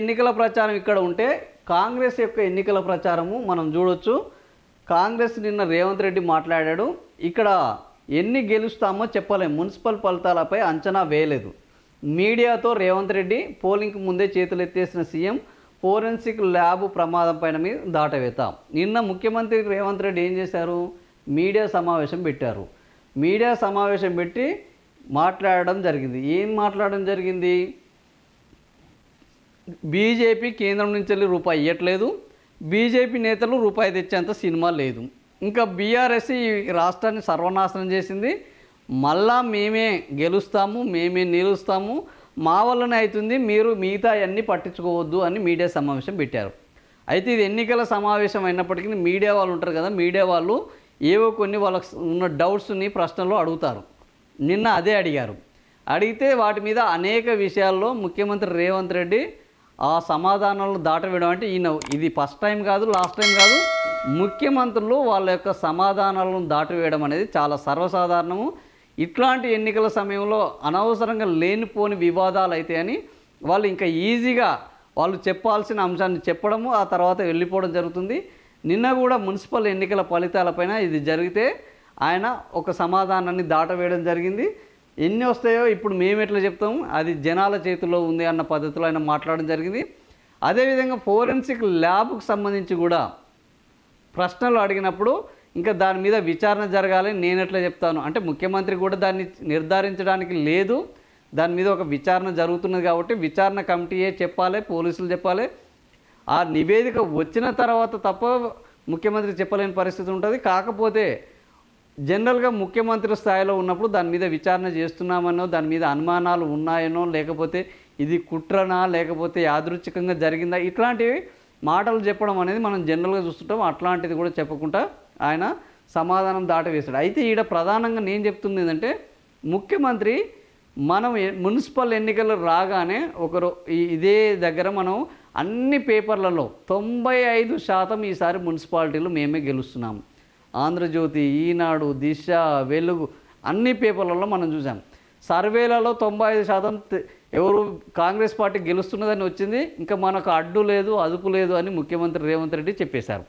ఎన్నికల ప్రచారం ఇక్కడ ఉంటే కాంగ్రెస్ యొక్క ఎన్నికల ప్రచారము మనం చూడొచ్చు. కాంగ్రెస్ నిన్న రేవంత్ రెడ్డి మాట్లాడాడు. ఇక్కడ ఎన్ని గెలుస్తామో చెప్పలేం, మున్సిపల్ ఫలితాలపై అంచనా వేయలేదు. మీడియాతో రేవంత్ రెడ్డి పోలింగ్కి ముందే చేతులు ఎత్తేసిన సీఎం ఫోరెన్సిక్ ల్యాబ్ ప్రమాదం పైన మీద దాటవేత. నిన్న ముఖ్యమంత్రి రేవంత్ రెడ్డి ఏం చేశారు, మీడియా సమావేశం పెట్టారు. మీడియా సమావేశం పెట్టి మాట్లాడడం జరిగింది. ఏం మాట్లాడడం జరిగింది, బీజేపీ కేంద్రం నుంచి వెళ్ళి రూపాయి ఇవ్వట్లేదు, బీజేపీ నేతలు రూపాయి తెచ్చేంత సినిమా లేదు, ఇంకా బీఆర్ఎస్ ఈ రాష్ట్రాన్ని సర్వనాశనం చేసింది, మళ్ళా మేమే గెలుస్తాము, మేమే నిలుస్తాము, మా వల్లనే అవుతుంది, మీరు మిగతా అన్నీ పట్టించుకోవద్దు అని మీడియా సమావేశం పెట్టారు. అయితే ఇది ఎన్నికల సమావేశం అయినప్పటికీ మీడియా వాళ్ళు ఉంటారు కదా, మీడియా వాళ్ళు ఏవో కొన్ని వాళ్ళకు ఉన్న డౌట్స్ని ప్రశ్నలు అడుగుతారు. నిన్న అదే అడిగారు. అడిగితే వాటి మీద అనేక విషయాల్లో ముఖ్యమంత్రి రేవంత్ రెడ్డి ఆ సమాధానాలను దాటవేయడం, అంటే ఈయన ఇది ఫస్ట్ టైం కాదు, లాస్ట్ టైం కాదు, ముఖ్యమంత్రులు వాళ్ళ యొక్క సమాధానాలను దాటవేయడం అనేది చాలా సర్వసాధారణము. ఇట్లాంటి ఎన్నికల సమయంలో అనవసరంగా లేనిపోని వివాదాలు అయితే అని వాళ్ళు ఇంకా ఈజీగా వాళ్ళు చెప్పాల్సిన అంశాన్ని చెప్పడము, ఆ తర్వాత వెళ్ళిపోవడం జరుగుతుంది. నిన్న కూడా మున్సిపల్ ఎన్నికల ఫలితాలపైన ఇది జరిగితే ఆయన ఒక సమాధానాన్ని దాటవేయడం జరిగింది. ఎన్ని వస్తాయో ఇప్పుడు మేము ఎట్లా చెప్తాము, అది జనాల చేతిలో ఉంది అన్న పద్ధతిలో ఆయన మాట్లాడడం జరిగింది. అదేవిధంగా ఫోరెన్సిక్ ల్యాబ్కు సంబంధించి కూడా ప్రశ్నలు అడిగినప్పుడు ఇంకా దాని మీద విచారణ జరగాలి, నేను ఎట్లా చెప్తాను అంటే ముఖ్యమంత్రి కూడా దాన్ని నిర్ధారించడానికి లేదు, దాని మీద ఒక విచారణ జరుగుతున్నది కాబట్టి విచారణ కమిటీయే చెప్పాలి, పోలీసులు చెప్పాలి. ఆ నివేదిక వచ్చిన తర్వాత తప్ప ముఖ్యమంత్రి చెప్పలేని పరిస్థితి ఉంటుంది. కాకపోతే జనరల్గా ముఖ్యమంత్రి స్థాయిలో ఉన్నప్పుడు దాని మీద విచారణ చేస్తున్నామనో, దాని మీద అనుమానాలు ఉన్నాయనో, లేకపోతే ఇది కుట్రనా, లేకపోతే యాదృచ్ఛికంగా జరిగిందా, ఇట్లాంటివి మాటలు చెప్పడం అనేది మనం జనరల్గా చూస్తుంటాం. అట్లాంటిది కూడా చెప్పకుండా ఆయన సమాధానం దాటవేశాడు. అయితే ఈడ ప్రధానంగా నేను చెప్తుంది ఏంటంటే ముఖ్యమంత్రి మనం మున్సిపల్ ఎన్నికలు రాగానే ఇదే దగ్గర మనం అన్ని పేపర్లలో 95% ఈసారి మున్సిపాలిటీలు మేమే గెలుస్తున్నాము. ఆంధ్రజ్యోతి, ఈనాడు, దిశ, వెలుగు అన్ని పేపర్లలో మనం చూసాం. సర్వేలలో 95% ఎవరు కాంగ్రెస్ పార్టీ గెలుస్తున్నదని వచ్చింది. ఇంకా మనకు అడ్డు లేదు, అదుపు లేదు అని ముఖ్యమంత్రి రేవంత్ రెడ్డి చెప్పేశారు.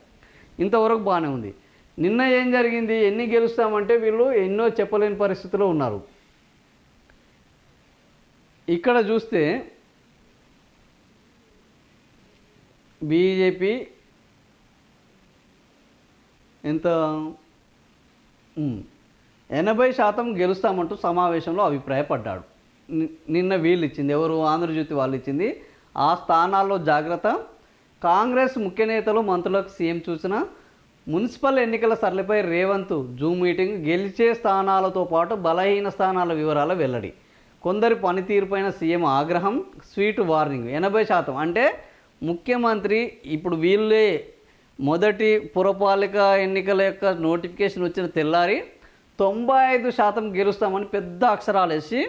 ఇంతవరకు బాగానే ఉంది. నిన్న ఏం జరిగింది, ఎన్ని గెలుస్తామంటే వీళ్ళు ఎన్నో చెప్పలేని పరిస్థితిలో ఉన్నారు. ఇక్కడ చూస్తే బీజేపీ ఎంత 80% గెలుస్తామంటూ సమావేశంలో అభిప్రాయపడ్డాడు. నిన్న వీళ్ళు ఇచ్చింది, ఎవరు, ఆంధ్రజ్యోతి వాళ్ళు ఇచ్చింది. ఆ స్థానాల్లో జాగ్రత్త, కాంగ్రెస్ ముఖ్య నేతలు మంత్రులకు సీఎం సూచన, మున్సిపల్ ఎన్నికల సరళిపై రేవంత్ జూమ్ మీటింగ్, గెలిచే స్థానాలతో పాటు బలహీన స్థానాల వివరాల వెల్లడి, కొందరి పనితీరుపైన సీఎం ఆగ్రహం, స్వీట్ వార్నింగ్. 80% అంటే ముఖ్యమంత్రి ఇప్పుడు వీళ్ళే మొదటి పురపాలిక ఎన్నికల యొక్క నోటిఫికేషన్ వచ్చిన తెల్లారి 95% గెలుస్తామని పెద్ద అక్షరాలు వేసి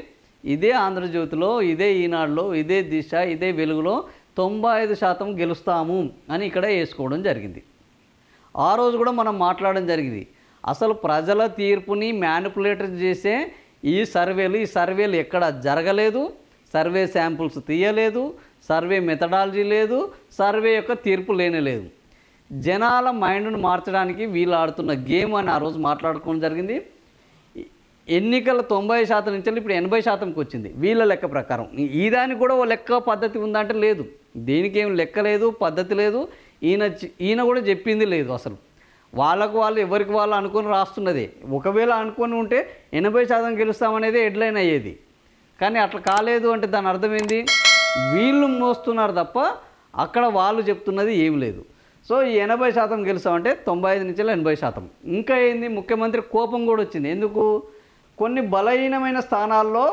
ఇదే ఆంధ్రజ్యోతిలో, ఇదే ఈనాడులో, ఇదే దిశ, ఇదే వెలుగులో 95% గెలుస్తాము అని ఇక్కడ వేసుకోవడం జరిగింది. ఆ రోజు కూడా మనం మాట్లాడడం జరిగింది. అసలు ప్రజల తీర్పుని మ్యానిపులేట్ చేసే ఈ సర్వేలు ఎక్కడ జరగలేదు, సర్వే శాంపుల్స్ తీయలేదు, సర్వే మెథడాలజీ లేదు, సర్వే యొక్క తీర్పు లేనేలేదు. జనాల మైండ్ను మార్చడానికి వీళ్ళు ఆడుతున్న గేమ్ అని ఆ రోజు మాట్లాడుకోవడం జరిగింది. ఎన్నికల 90% నుంచి ఇప్పుడు 80%కి వచ్చింది వీళ్ళ లెక్క ప్రకారం. ఈ దానికి కూడా ఓ లెక్క పద్ధతి ఉందంటే లేదు, దీనికి ఏం లెక్క లేదు, పద్ధతి లేదు. ఈయన కూడా చెప్పింది లేదు. అసలు వాళ్ళు ఎవరికి వాళ్ళు అనుకొని రాస్తున్నదే. ఒకవేళ అనుకొని ఉంటే 80% గెలుస్తామనేది హెడ్లైన్ అయ్యేది. కానీ అట్లా కాలేదు అంటే దాని అర్థం ఏంది, వీళ్ళు మోస్తున్నారు తప్ప అక్కడ వాళ్ళు చెప్తున్నది ఏం లేదు. సో ఈ 80% గెలుస్తామంటే 95 నుంచి 80%. ఇంకా ఏంది, ముఖ్యమంత్రి కోపం కూడా వచ్చింది. ఎందుకు, కొన్ని బలహీనమైన స్థానాల్లో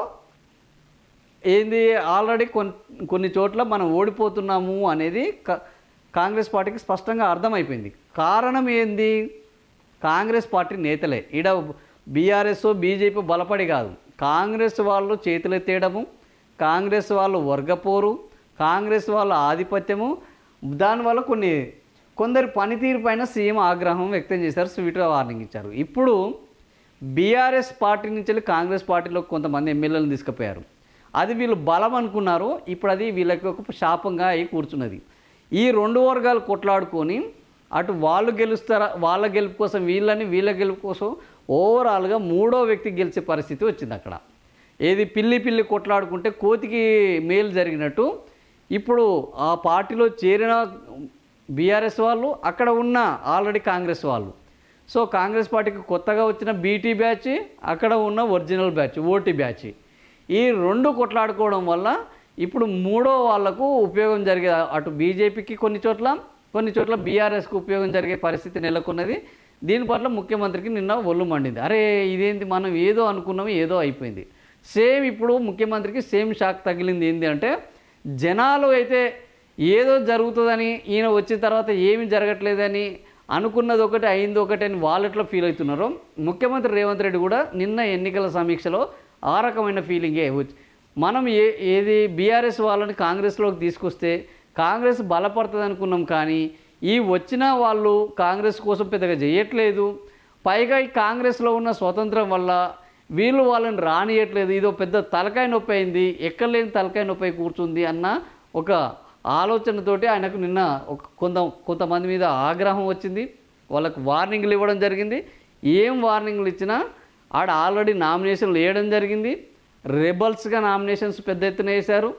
ఏంది ఆల్రెడీ కొన్ని చోట్ల మనం ఓడిపోతున్నాము అనేది కాంగ్రెస్ పార్టీకి స్పష్టంగా అర్థమైపోయింది. కారణం ఏంది, కాంగ్రెస్ పార్టీ నేతలే. ఈడ బీఆర్ఎస్ బీజేపీ బలపడి కాదు, కాంగ్రెస్ వాళ్ళు చేతులెత్తేయడము, కాంగ్రెస్ వాళ్ళు వర్గపోరు, కాంగ్రెస్ వాళ్ళ ఆధిపత్యము, దానివల్ల కొందరి పనితీరు పైన సీఎం ఆగ్రహం వ్యక్తం చేశారు, స్వీట్గా వార్నింగ్ ఇచ్చారు. ఇప్పుడు బీఆర్ఎస్ పార్టీ నుంచి కాంగ్రెస్ పార్టీలో కొంతమంది ఎమ్మెల్యేలను తీసుకుపోయారు. అది వీళ్ళు బలం అనుకున్నారు, ఇప్పుడు అది వీళ్ళకి ఒక శాపంగా అయి కూర్చున్నది. ఈ రెండు వర్గాలు కొట్లాడుకొని అటు వాళ్ళు గెలుస్తారా, వాళ్ళ గెలుపు కోసం వీళ్ళని, వీళ్ళ గెలుపు కోసం ఓవరాల్గా మూడో వ్యక్తి గెలిచే పరిస్థితి వచ్చింది అక్కడ. ఏది పిల్లి పిల్లి కొట్లాడుకుంటే కోతికి మేలు జరిగినట్టు ఇప్పుడు ఆ పార్టీలో చేరిన బీఆర్ఎస్ వాళ్ళు, అక్కడ ఉన్న ఆల్రెడీ కాంగ్రెస్ వాళ్ళు. సో కాంగ్రెస్ పార్టీకి కొత్తగా వచ్చిన బీటీ బ్యాచ్, అక్కడ ఉన్న ఒరిజినల్ బ్యాచ్ ఓటీ బ్యాచ్, ఈ రెండు కొట్లాడుకోవడం వల్ల ఇప్పుడు మూడో వాళ్లకు ఉపయోగం జరిగే, అటు బీజేపీకి కొన్ని చోట్ల బీఆర్ఎస్కి ఉపయోగం జరిగే పరిస్థితి నెలకొన్నది. దీని పట్ల ముఖ్యమంత్రికి నిన్న ఒళ్ళు మండింది. అరే ఇదేంటి, మనం ఏదో అనుకున్నాము ఏదో అయిపోయింది. సేమ్ ఇప్పుడు ముఖ్యమంత్రికి సేమ్ షాక్ తగిలింది. ఏంటి అంటే జనాలు అయితే ఏదో జరుగుతుందని, ఈయన వచ్చిన తర్వాత ఏమి జరగట్లేదని, అనుకున్నది ఒకటి అయింది ఒకటి అని వాళ్ళెట్లా ఫీల్ అవుతున్నారో, ముఖ్యమంత్రి రేవంత్ రెడ్డి కూడా నిన్న ఎన్నికల సమీక్షలో ఆ రకమైన ఫీలింగే వచ్చి, మనం ఏది బీఆర్ఎస్ వాళ్ళని కాంగ్రెస్లోకి తీసుకొస్తే కాంగ్రెస్ బలపడుతుంది అనుకున్నాం, కానీ ఈ వచ్చిన వాళ్ళు కాంగ్రెస్ కోసం పెద్దగా చేయట్లేదు, పైగా ఈ కాంగ్రెస్లో ఉన్న స్వతంత్రం వల్ల వీళ్ళు వాళ్ళని రానియట్లేదు, ఇదో పెద్ద తలకాయ నొప్పి అయింది, ఎక్కడలేని తలకాయ నొప్పి అయి కూర్చుంది అన్న ఒక ఆలోచనతోటి ఆయనకు నిన్న కొంతమంది మీద ఆగ్రహం వచ్చింది. వాళ్ళకు వార్నింగ్లు ఇవ్వడం జరిగింది. ఏం వార్నింగ్లు ఇచ్చినా ఆడ ఆల్రెడీ నామినేషన్లు వేయడం జరిగింది. రెబల్స్గా నామినేషన్స్ పెద్ద ఎత్తున వేశారు.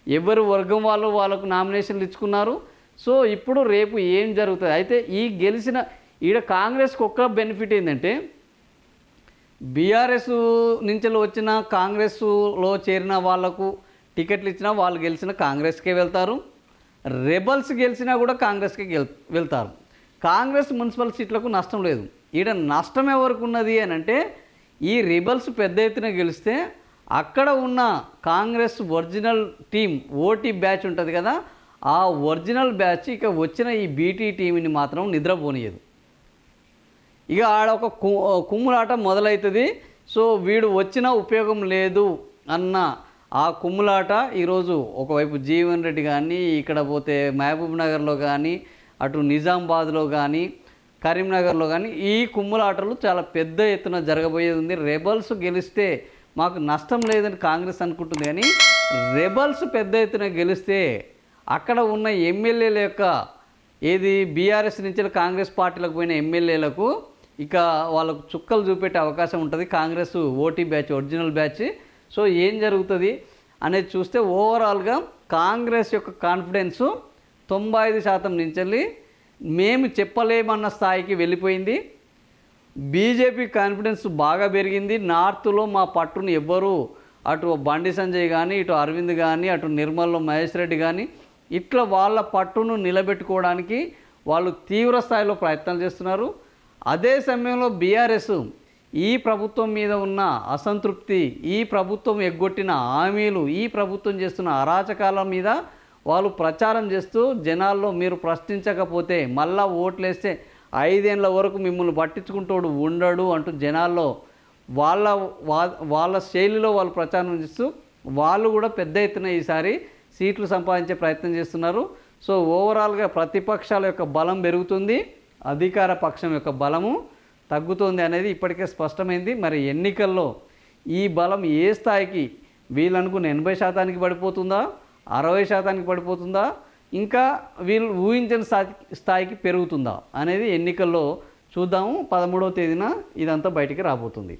ఎవరు వర్గం వాళ్ళకు నామినేషన్లు ఇచ్చుకున్నారు. సో ఇప్పుడు రేపు ఏం జరుగుతుంది అయితే, ఈ గెలిచిన ఈడ కాంగ్రెస్కి ఒక్క బెనిఫిట్ ఏంటంటే, బీఆర్ఎస్ నుంచి వచ్చిన కాంగ్రెస్లో చేరిన వాళ్లకు టికెట్లు ఇచ్చినా వాళ్ళు గెలిచిన కాంగ్రెస్కే వెళ్తారు, రెబల్స్ గెలిచినా కూడా కాంగ్రెస్కే వెళ్తారు. కాంగ్రెస్ మున్సిపల్ సీట్లకు నష్టం లేదు. ఈడ నష్టం ఎవరికి ఉన్నది అని అంటే, ఈ రెబల్స్ పెద్ద ఎత్తున గెలిస్తే అక్కడ ఉన్న Congress original team OT batch ఉంటుంది కదా, ఆ ఒరిజినల్ బ్యాచ్ ఇక వచ్చిన ఈ బీటీ టీంని మాత్రం నిద్రపోనియదు. ఇక ఆడ ఒక కుమ్ములాట మొదలవుతుంది. సో వీడు వచ్చిన ఉపయోగం లేదు అన్న ఆ కుమ్ములాట ఈరోజు ఒకవైపు జీవన్ రెడ్డి కానీ, ఇక్కడ పోతే మహబూబ్ నగర్లో కానీ, అటు నిజామాబాద్లో కానీ, కరీంనగర్లో కానీ ఈ కుమ్ములాటలు చాలా పెద్ద ఎత్తున జరగబోయేది ఉంది. రెబల్స్ గెలిస్తే మాకు నష్టం లేదని కాంగ్రెస్ అనుకుంటుంది, కానీ రెబల్స్ పెద్ద ఎత్తున గెలిస్తే అక్కడ ఉన్న ఎమ్మెల్యేల యొక్క ఏది బీఆర్ఎస్ నుంచి కాంగ్రెస్ పార్టీలకు పోయిన ఎమ్మెల్యేలకు ఇక వాళ్ళకు చుక్కలు చూపెట్టే అవకాశం ఉంటుంది. Congress OT batch original batch. So ఏం జరుగుతుంది అనేది చూస్తే ఓవరాల్గా కాంగ్రెస్ యొక్క కాన్ఫిడెన్సు 95% నుంచి మేము చెప్పలేమన్న స్థాయికి వెళ్ళిపోయింది. బీజేపీ కాన్ఫిడెన్స్ బాగా పెరిగింది. నార్త్లో మా పట్టును ఎవ్వరూ, అటు బండి సంజయ్ కానీ, ఇటు అరవింద్ కానీ, అటు నిర్మల్లో మహేష్ రెడ్డి కానీ, ఇట్లా వాళ్ళ పట్టును నిలబెట్టుకోవడానికి వాళ్ళు తీవ్ర స్థాయిలో ప్రయత్నాలు చేస్తున్నారు. అదే సమయంలో బీఆర్ఎస్ ఈ ప్రభుత్వం మీద ఉన్న అసంతృప్తి, ఈ ప్రభుత్వం ఎగ్గొట్టిన హామీలు, ఈ ప్రభుత్వం చేస్తున్న అరాచకాల మీద వాళ్ళు ప్రచారం చేస్తూ జనాల్లో మీరు ప్రశ్నించకపోతే మళ్ళా ఓట్లేస్తే 5 ఏళ్ల వరకు మిమ్మల్ని పట్టించుకుంటోడు ఉండడు అంటూ జనాల్లో వాళ్ళ శైలిలో వాళ్ళు ప్రచారం చేస్తూ వాళ్ళు కూడా పెద్ద ఎత్తున ఈసారి సీట్లు సంపాదించే ప్రయత్నం చేస్తున్నారు. సో ఓవరాల్గా ప్రతిపక్షాల యొక్క బలం పెరుగుతుంది, అధికార పక్షం యొక్క బలము తగ్గుతుంది అనేది ఇప్పటికే స్పష్టమైంది. మరి ఎన్నికల్లో ఈ బలం ఏ స్థాయికి, వీళ్ళనుకున్న 80% పడిపోతుందా, 60% పడిపోతుందా, ఇంకా వీళ్ళు ఊహించిన స్థాయికి పెరుగుతుందా అనేది ఎన్నికల్లో చూద్దాము. 13వ తేదీన ఇదంతా బయటికి రాబోతుంది.